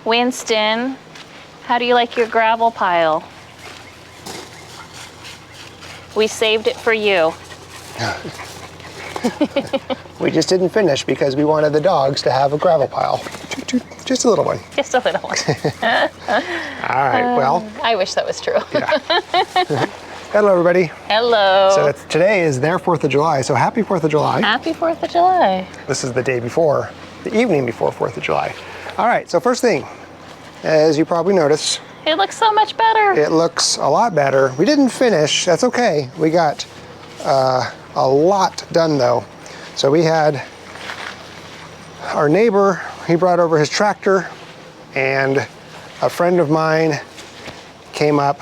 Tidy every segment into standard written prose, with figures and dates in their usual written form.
Winston, how do you like your gravel pile? We saved it for you. We just didn't finish because we wanted the dogs to have a gravel pile. Just a little one. Just a little one. All right, well. I wish that was true. Yeah. Hello, everybody. Hello. So today is their 4th of July, so happy 4th of July. Happy 4th of July. This is the day before, the evening before 4th of July. All right, so first thing, as you probably noticed, it looks so much better. it looks a lot better. We didn't finish, that's okay. We got a lot done though. So we had our neighbor, he brought over his tractor, and a friend of mine came up,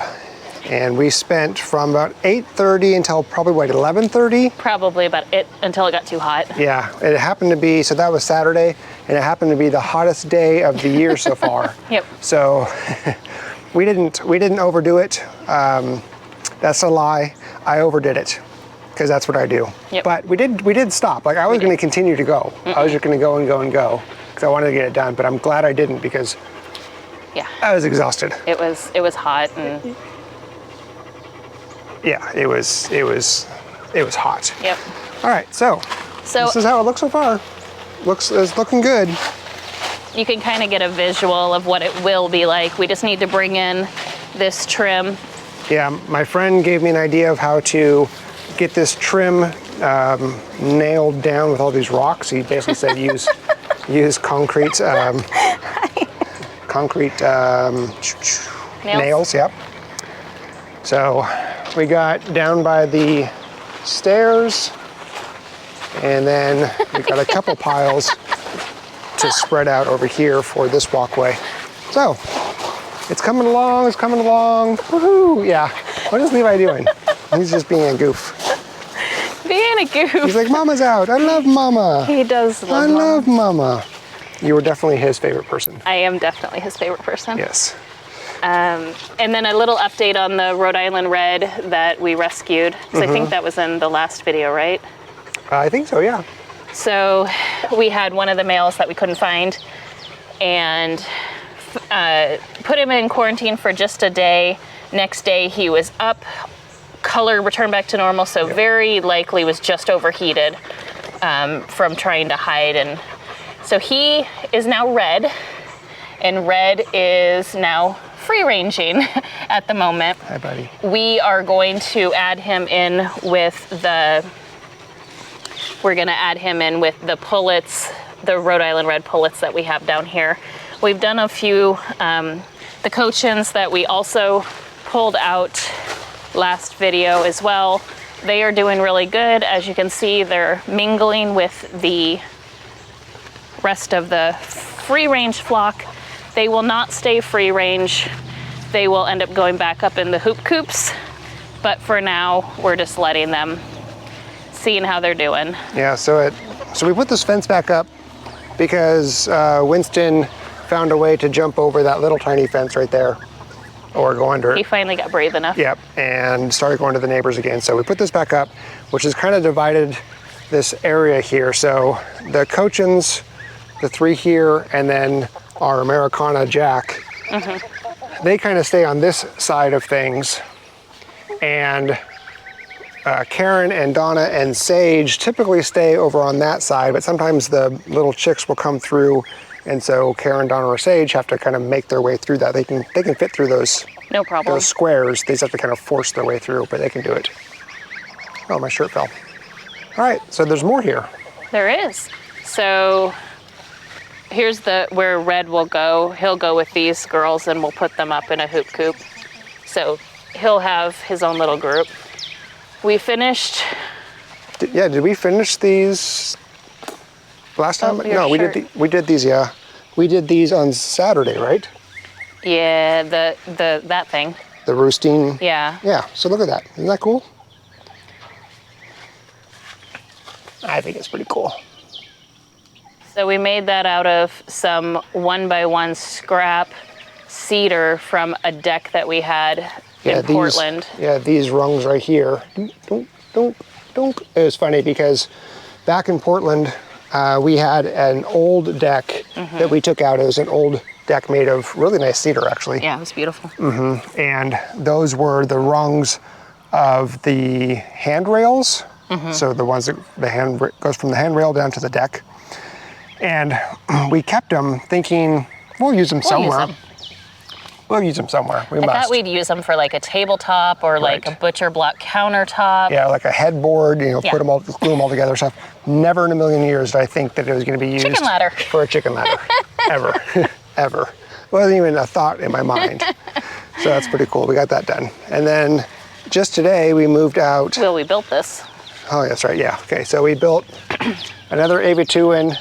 and we spent from about 8:30 until probably what, 11:30? Probably about it until it got too hot. Yeah, it happened to be, so that was Saturday, and it happened to be the hottest day of the year so far. Yep. So we didn't overdo it. That's a lie. I overdid it because that's what I do. Yep. But we did stop. Like I was going to continue to go. I was just going to go and go and go because I wanted to get it done. But I'm glad I didn't because I was exhausted. It was hot and yeah, it was hot. Yep. All right, so this is how it looks so far. It's looking good. You can kind of get a visual of what it will be like. We just need to bring in this trim. Yeah, my friend gave me an idea of how to get this trim nailed down with all these rocks. He basically said use concrete nails. Yep. So we got down by the stairs, and then we got a couple piles to spread out over here for this walkway. So it's coming along, woohoo, yeah. What is Levi doing? He's just being a goof. Being a goof. He's like, Mama's out, I love Mama. He does love I love Mama. You were definitely his favorite person. I am definitely his favorite person. Yes. And then a little update on the Rhode Island Red that we rescued. Because I think that was in the last video, right? I think so, yeah. So we had one of the males that we couldn't find and put him in quarantine for just a day. Next day he was up, color returned back to normal, so very likely was just overheated from trying to hide. And so he is now red, and red is now free ranging at the moment. Hi, buddy. We are going to add him in with the pullets, the Rhode Island Red pullets that we have down here. We've done a few, the Cochins that we also pulled out last video as well. They are doing really good. As you can see, they're mingling with the rest of the free range flock. They will not stay free range. They will end up going back up in the hoop coops. But for now, we're just letting them, seeing how they're doing. Yeah, so we put this fence back up because Winston found a way to jump over that little tiny fence right there, or go under it. He finally got brave enough. Yep, and started going to the neighbors again. So we put this back up, which has kind of divided this area here. So the Cochins, the 3 here, and then our Americana Jack, they kind of stay on this side of things. And Karen and Donna and Sage typically stay over on that side, but sometimes the little chicks will come through, and so Karen, Donna, or Sage have to kind of make their way through that. They can fit through those, no problem, those squares. They just have to kind of force their way through, but they can do it. Oh, my shirt fell. All right, so there's more here. There is. So here's where Red will go. He'll go with these girls, and we'll put them up in a hoop coop. So he'll have his own little group. We finished. Did we finish these last time? No, we did these. Yeah, we did these on Saturday, right? Yeah, that thing. The roosting. Yeah. Yeah. So look at that. Isn't that cool? I think it's pretty cool. So we made that out of some 1x1 scrap cedar from a deck that we had in Portland. These rungs right here. It was funny because back in Portland, we had an old deck that we took out. It was an old deck made of really nice cedar, actually. Yeah, it was beautiful. And those were the rungs of the handrails. So the ones that goes from the handrail down to the deck. And we kept them thinking, we'll use them somewhere. We'll use them somewhere. We I must. thought we'd use them for like a tabletop or like a butcher block countertop. Yeah, like a headboard, put them all, glue them all together stuff. Never in a million years did I think that it was going to be used Chicken ladder. for a chicken ladder. Ever. Ever. Wasn't even a thought in my mind. So that's pretty cool. We got that done. And then just today we moved out. Well, we built this. Oh, that's right. Yeah. Okay. So we built another Avituin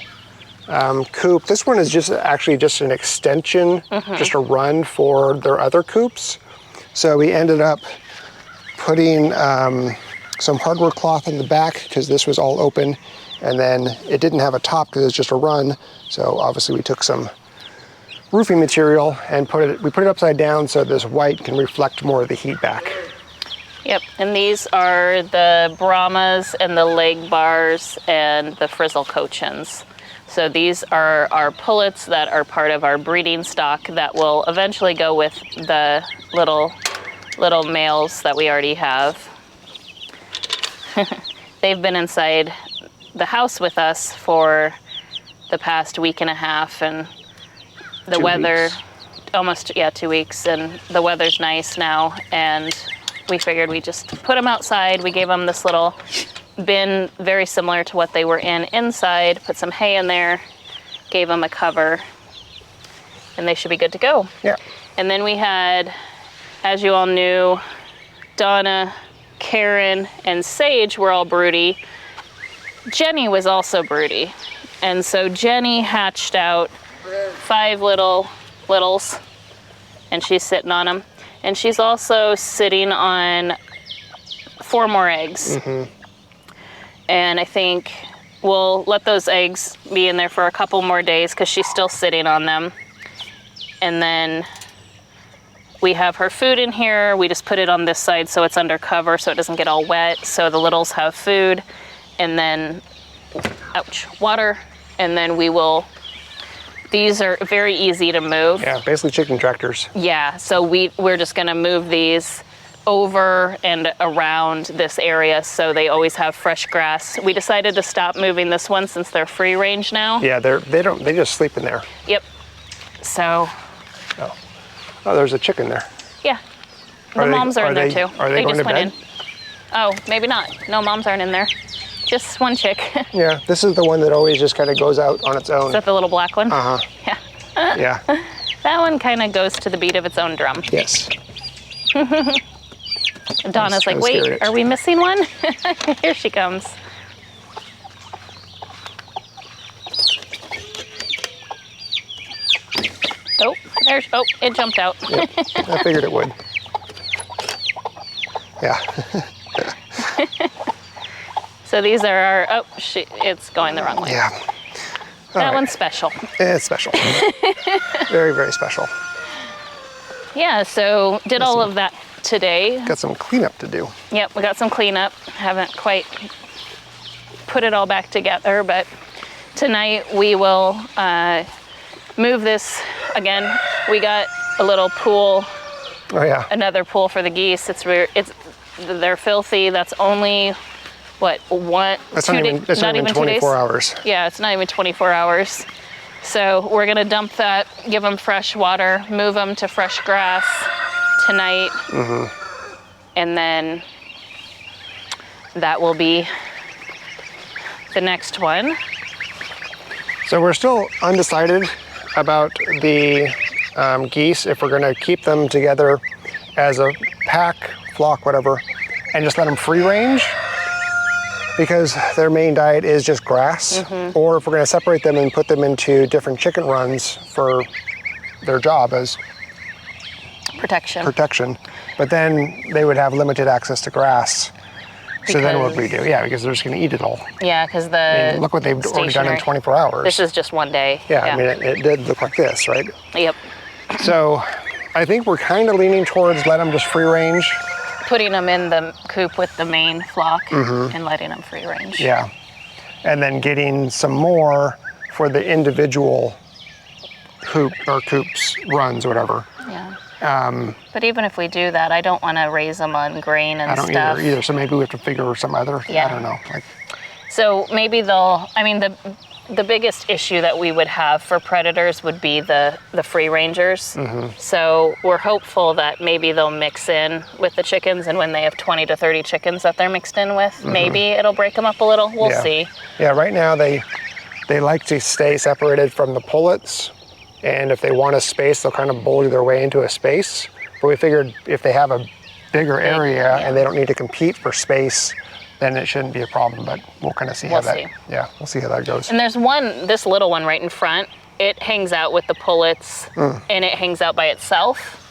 coop. This one is actually just an extension, just a run for their other coops. So we ended up putting some hardwood cloth in the back because this was all open, and then it didn't have a top because it's just a run. So obviously we took some roofing material and we put it upside down so this white can reflect more of the heat back. Yep, and these are the Brahmas and the leg bars and the frizzle cochins. So these are our pullets that are part of our breeding stock that will eventually go with the little males that we already have. They've been inside the house with us for the past week and a half, and the weather, almost, 2 weeks, and the weather's nice now, and we figured we'd just put them outside. We gave them this little bin very similar to what they were in inside, put some hay in there, gave them a cover, and they should be good to go. Yeah. And then we had, as you all knew, Donna, Karen, and Sage were all broody. Jenny was also broody. And so Jenny hatched out 5 littles, and she's sitting on them. And she's also sitting on 4 more eggs. And I think we'll let those eggs be in there for a couple more days because she's still sitting on them. And then we have her food in here. We just put it on this side so it's under cover so it doesn't get all wet. So the littles have food, and then, water. And then these are very easy to move. Yeah, basically chicken tractors. Yeah, so we're just gonna move these over and around this area so they always have fresh grass. We decided to stop moving this one since they're free range now. Yeah, they just sleep in there. Yep. So. Oh, there's a chicken there. Yeah. The moms are in there too. Are they going just to bed? went in. Oh, maybe not. No, moms aren't in there. Just one chick. Yeah, this is the one that always just kind of goes out on its own. Is that the little black one? Uh-huh. Yeah. Yeah. That one kind of goes to the beat of its own drum. Yes. Donna's like, wait, are we missing one? Here she comes. Oh, it jumped out. Yep. I figured it would. Yeah. So these are our, it's going the wrong way. Yeah. That one's special. It's special. Very, very special. Yeah, so did all of that today. Got some cleanup to do. Yep, we got some cleanup. Haven't quite put it all back together, but tonight we will move this again. We got a little pool. Oh yeah. Another pool for the geese. They're filthy. That's only what, that's not even 24 hours. Yeah, it's not even 24 hours. So we're gonna dump that, give them fresh water, move them to fresh grass tonight, and then that will be the next one. So we're still undecided about the geese, if we're gonna keep them together as a pack, flock, whatever, and just let them free range, because their main diet is just grass, or if we're gonna separate them and put them into different chicken runs for their job as protection. But then they would have limited access to grass. So then what do we do? Yeah, because they're just gonna eat it all. Yeah, because look what they've already done in 24 hours. This is just one day. Yeah. I mean, it did look like this, right? Yep. So I think we're kind of leaning towards let them just free range. Putting them in the coop with the main flock and letting them free range. Yeah. And then getting some more for the individual coop or coops, runs, whatever. Yeah. But even if we do that, I don't want to raise them on grain and stuff. I don't either. So maybe we have to figure some other. Yeah. I don't know. So maybe I mean, the biggest issue that we would have for predators would be the free rangers. So we're hopeful that maybe they'll mix in with the chickens, and when they have 20 to 30 chickens that they're mixed in with, maybe it'll break them up a little. We'll see. Yeah, right now they like to stay separated from the pullets, and if they want a space, they'll kind of bully their way into a space. But we figured if they have a bigger area and they don't need to compete for space, then it shouldn't be a problem, but we'll kind of see how that, we'll see how that goes. And there's this little one right in front. It hangs out with the pullets and it hangs out by itself.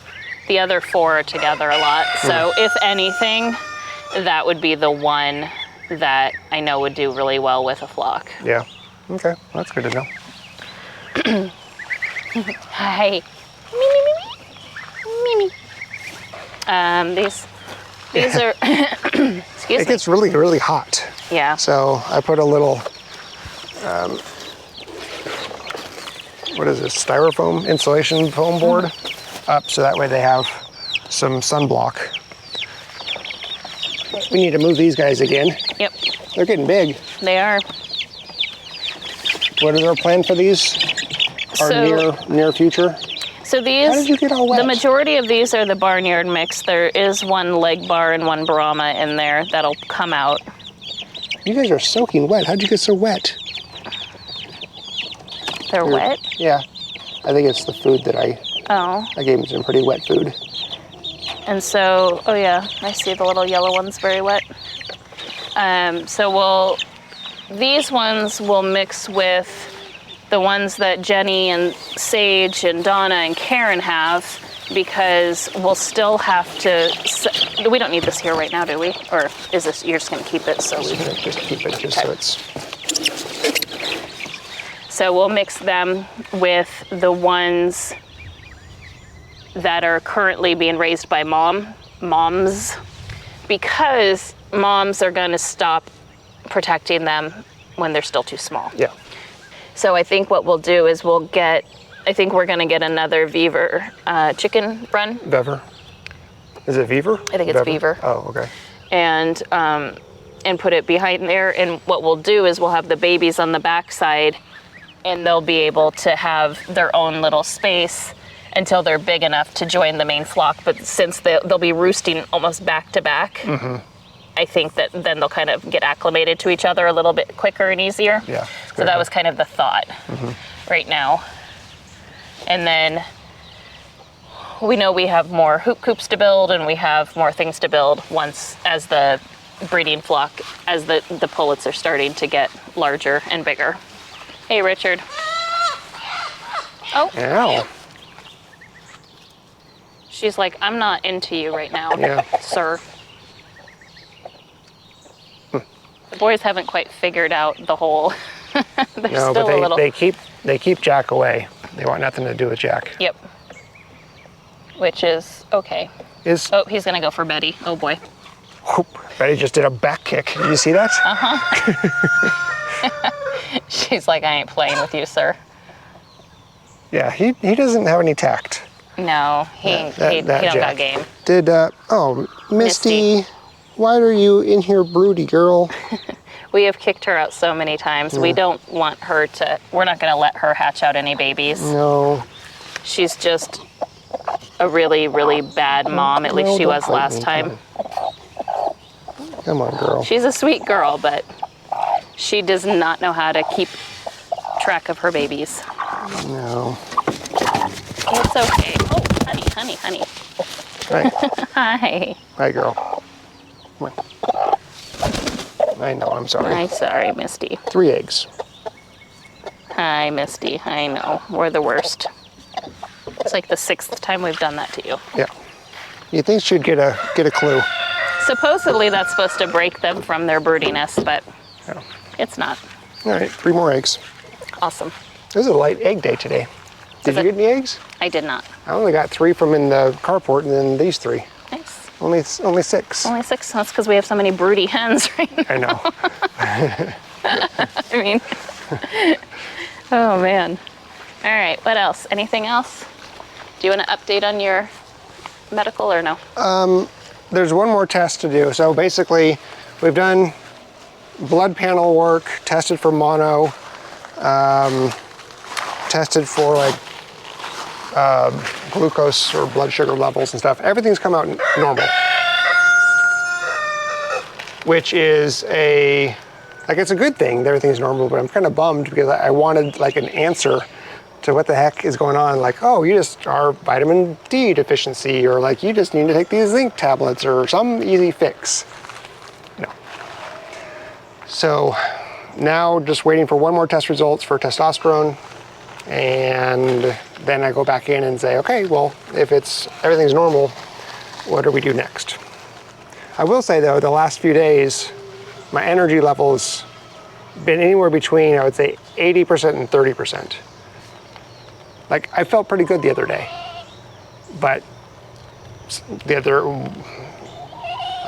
The other 4 are together a lot. So if anything, that would be the one that I know would do really well with a flock. Yeah, okay, well, that's good to know. Hi. Mimi. These are, excuse me. It gets really, really hot. Yeah. So I put a little, what is this, styrofoam insulation foam board up so that way they have some sunblock. We need to move these guys again. Yep. They're getting big. They are. What is our plan for these? Our near future? So these, how did you get all wet? The majority of these are the Barnyard mix. There is one leg bar and one Brahma in there that'll come out. You guys are soaking wet. How'd you get so wet? They're wet? Yeah. I think it's the food that I gave them some pretty wet food. And so, oh yeah, I see the little yellow ones very wet. So these ones will mix with the ones that Jenny and Sage and Donna and Karen have, because we'll still have to, we don't need this here right now, do we? Or is this, you're just gonna keep it so we can? Just keep it just so it's. So we'll mix them with the ones that are currently being raised by moms, because moms are gonna stop protecting them when they're still too small. Yeah. So I think what we'll do is I think we're gonna get another Beaver chicken run. Beaver? Is it Beaver? I think it's Beaver. Oh, okay. And put it behind there. And what we'll do is we'll have the babies on the backside, and they'll be able to have their own little space until they're big enough to join the main flock. But since they'll be roosting almost back to back, I think that then they'll kind of get acclimated to each other a little bit quicker and easier. Yeah. So that was kind of the thought right now. And then we know we have more hoop coops to build, and we have more things to build as the breeding flock, as the pullets are starting to get larger and bigger. Hey, Richard. Oh. Ow. She's like, I'm not into you right now, sir. The boys haven't quite figured out the whole. No, but they keep Jack away. They want nothing to do with Jack. Yep. Which is okay. Oh, he's gonna go for Betty. Oh boy. Whoop. Betty just did a back kick. Did you see that? She's like, I ain't playing with you, sir. Yeah, he doesn't have any tact. No, he don't got game. Did Misty. Why are you in here, Broody girl? We have kicked her out so many times. We don't want her to, we're not going to let her hatch out any babies. No. She's just a really, really bad mom. At least she was last time. Come on, girl. She's a sweet girl, but she does not know how to keep track of her babies. No. It's okay. Oh, honey. Hi. Hi. Hi, girl. Come on. I know, I'm sorry. I'm sorry, Misty. 3 eggs. Hi, Misty. I know. We're the worst. It's like the 6th time we've done that to you. Yeah. You think she'd get a clue? Supposedly that's supposed to break them from their broodiness, but it's not. All right, 3 more eggs. Awesome. This is a light egg day today. Did you get any eggs? I did not. I only got 3 from in the carport, and then these 3. Nice. Only 6. Only 6. That's because we have so many broody hens right now. I know. I mean, oh man. All right, what else? Anything else? Do you want to update on your medical or no? There's one more test to do. So basically, we've done blood panel work, tested for mono, tested for like glucose or blood sugar levels and stuff. Everything's come out normal, which is it's a good thing that everything's normal, but I'm kind of bummed because I wanted like an answer to what the heck is going on. Like, oh, you just are vitamin D deficiency, or like you just need to take these zinc tablets or some easy fix. No. So now just waiting for one more test results for testosterone, and then I go back in and say, okay, well, if everything's normal, what do we do next? I will say though, the last few days, my energy level's been anywhere between, I would say, 80% and 30%. Like, I felt pretty good the other day, but I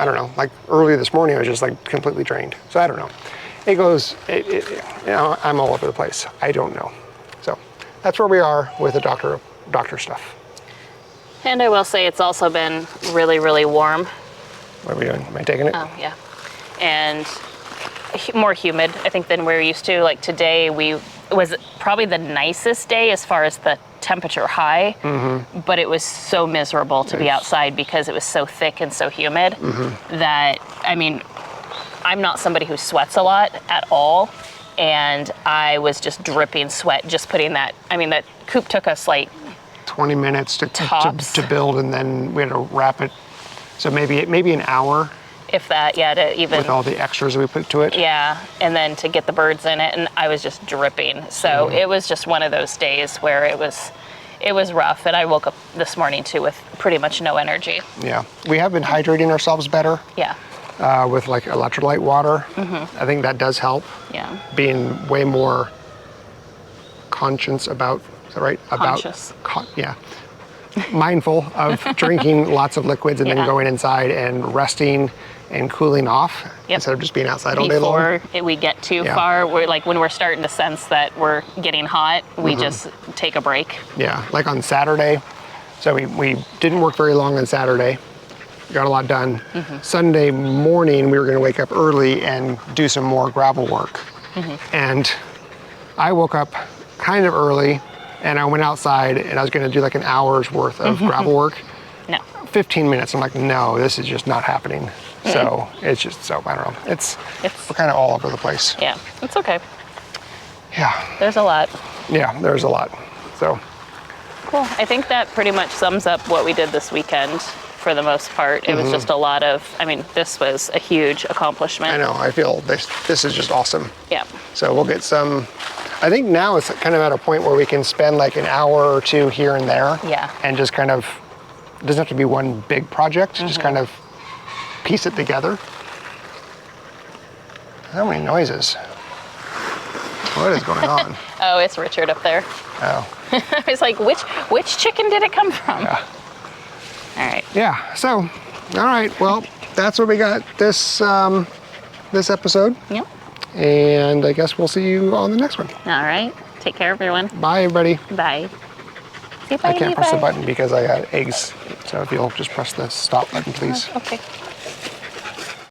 don't know, like early this morning, I was just like completely drained. So I don't know. I'm all over the place. I don't know. So that's where we are with the doctor stuff. And I will say it's also been really, really warm. What are we doing? Am I taking it? Oh, yeah. And more humid, I think, than we're used to. Like today, it was probably the nicest day as far as the temperature high, but it was so miserable to be outside because it was so thick and so humid that, I mean, I'm not somebody who sweats a lot at all, and I was just dripping sweat just putting that. I mean, that coop took us like 20 minutes to build, and then we had to wrap it. So maybe an hour. If that, yeah, to even... With all the extras we put to it. Yeah, and then to get the birds in it, and I was just dripping. So it was just one of those days where it was rough, and I woke up this morning too with pretty much no energy. Yeah, we have been hydrating ourselves better. Yeah. With like electrolyte water. I think that does help. Yeah. Being way more conscious about, is that right? Conscious. Yeah. Mindful of drinking lots of liquids and then going inside and resting and cooling off instead of just being outside all day long. Before we get too far, we're like when we're starting to sense that we're getting hot, we just take a break. Yeah, like on Saturday. So we didn't work very long on Saturday. Got a lot done. Sunday morning, we were going to wake up early and do some more gravel work. And I woke up kind of early, and I went outside, and I was going to do like an hour's worth of gravel work. No. 15 minutes. I'm like, no, this is just not happening. So it's just, I don't know. We're kind of all over the place. Yeah, it's okay. Yeah. There's a lot. Yeah, there's a lot. So. Cool. I think that pretty much sums up what we did this weekend for the most part. It was just a lot of, I mean, this was a huge accomplishment. I know. I feel this is just awesome. Yeah. So we'll get some. I think now it's kind of at a point where we can spend like an hour or two here and there. Yeah. And just kind of, it doesn't have to be one big project, just kind of piece it together. How many noises? What is going on? Oh, it's Richard up there. Oh. I was like, which chicken did it come from? Yeah. All right. Yeah, so, all right, well, that's what we got this episode. Yep. And I guess we'll see you on the next one. All right. Take care, everyone. Bye, everybody. Bye. Say bye. I can't press the button because I got eggs. So if you'll just press the stop button, please. Okay.